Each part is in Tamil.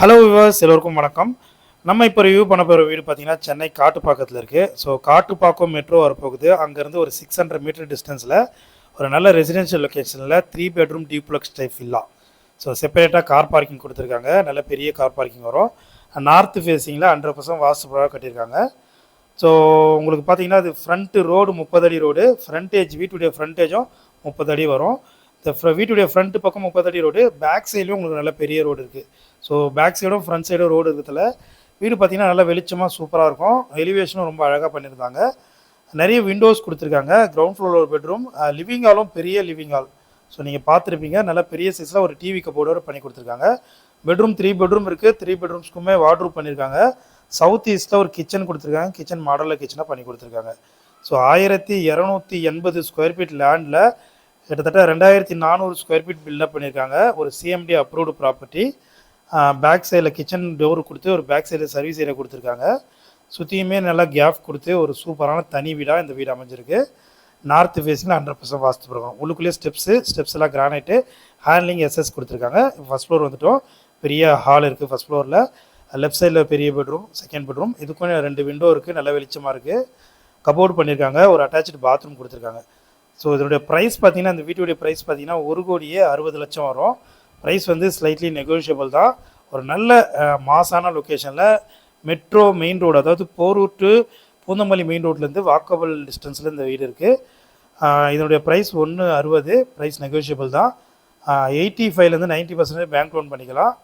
ஹலோ விவர்ஸ், எல்லோருக்கும் வணக்கம். நம்ம இப்போ ரிவ்யூ பண்ண போகிற வீடு பார்த்தீங்கன்னா சென்னை காட்டுப்பாக்கத்தில் இருக்குது. ஸோ காட்டுப்பாக்கம் மெட்ரோ வரப்போகுது. அங்கேருந்து ஒரு 600 மீட்டர் டிஸ்டன்ஸில் ஒரு நல்ல ரெசிடென்ஷியல் லொக்கேஷனில் 3 bedroom duplex type villa. So செப்பரேட்டாக கார் பார்க்கிங் கொடுத்துருக்காங்க. நல்ல பெரிய கார் பார்க்கிங் வரும். நார்த் ஃபேஸிங்கில் 100% வாஸ்து பிரகாரம் கட்டியிருக்காங்க. ஸோ உங்களுக்கு பார்த்தீங்கன்னா அது ஃப்ரண்ட்டு ரோடு 30 அடி ரோடு, ஃப்ரண்டேஜ் வீட்டுடைய ஃப்ரண்டேஜும் 30 அடி வரும். இந்த வீட்டுடைய ஃப்ரண்ட் பக்கம் 30 அடி ரோடு, பேக் சைட்லேயும் உங்களுக்கு நல்ல பெரிய ரோடு இருக்குது. ஸோ பேக் சைடும் ஃப்ரண்ட் சைடும் ரோடு இருக்கிறதுல வீடு பார்த்தீங்கன்னா நல்லா வெளிச்சமாக சூப்பராக இருக்கும். எலிவேஷனும் ரொம்ப அழகாக பண்ணியிருந்தாங்க. நிறைய விண்டோஸ் கொடுத்துருக்காங்க. கிரவுண்ட் ஃப்ளோரில் ஒரு பெட்ரூம், லிவிங் ஹாலும் பெரிய லிவிங் ஹால். ஸோ நீங்கள் பார்த்துருப்பீங்க, நல்ல பெரிய சைஸில் ஒரு டிவி கபோர்டோடு பண்ணி கொடுத்துருக்காங்க. பெட்ரூம் 3 பெட்ரூம் இருக்குது. 3 பெட்ரூம்ஸ்க்குமே வார்ட்ரூப் பண்ணியிருக்காங்க. சவுத் ஈஸ்ட்டில் ஒரு கிச்சன் கொடுத்துருக்காங்க. கிச்சன் மாடலில் கிச்சனாக பண்ணி கொடுத்துருக்காங்க. ஸோ 1280 ஸ்கொயர் ஃபீட் லேண்டில் கிட்டத்தட்ட 2400 ஸ்கொயர் ஃபீட் பில்டப் பண்ணியிருக்காங்க. ஒரு சிஎம்டி அப்ரூவ்டு ப்ராப்பர்ட்டி. பேக் சைடில் கிச்சன் டோர் கொடுத்து ஒரு பேக் சைடில் சர்வீஸ் ஏரியா கொடுத்துருக்காங்க. சுற்றியுமே நல்லா கேப் கொடுத்து ஒரு சூப்பரான தனி வீடாக இந்த வீடு அமைஞ்சிருக்கு. நார்த் ஃபேஸில் 100% வாஸ்து பிரகாரம். உள்ளுக்குள்ளேயே ஸ்டெப்ஸ் எல்லாம் கிரானைட்டு, ஹேண்ட்லிங் எஸ்எஸ் கொடுத்துருக்காங்க. ஃபஸ்ட் ஃப்ளோர் வந்துட்டோம். பெரிய ஹால் இருக்குது ஃபஸ்ட் ஃப்ளோரில். லெஃப்ட் சைடில் பெரிய பெட்ரூம், செகண்ட் பெட்ரூம். இதுக்கும் 2 விண்டோ இருக்குது. நல்ல வெளிச்சமாக இருக்குது. கபோர்டு பண்ணியிருக்காங்க. ஒரு அட்டாச்சு பாத்ரூம் கொடுத்துருக்காங்க. ஸோ இதனுடைய ப்ரைஸ் பார்த்தீங்கன்னா, இந்த வீட்டுடைய ப்ரைஸ் பார்த்தீங்கன்னா 1,60,00,000 வரும். ப்ரைஸ் வந்து ஸ்லைட்லி நெகோஷியபிள் தான். ஒரு நல்ல மாசான லொக்கேஷனில் மெட்ரோ மெயின் ரோடு, அதாவது போரூர் டு பூந்தமல்லி மெயின் ரோட்லேருந்து வாக்கபிள் டிஸ்டன்ஸில் இந்த வீடு இருக்குது. இதனுடைய ப்ரைஸ் 1,60,000. ப்ரைஸ் நெகோஷியபிள் தான். 85லேருந்து 90% பேங்க் லோன் பண்ணிக்கலாம்.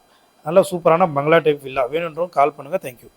நல்ல சூப்பரான பங்களா டைப் வில்லா வேணுன்றவங்க கால் பண்ணுங்கள். தேங்க்யூ.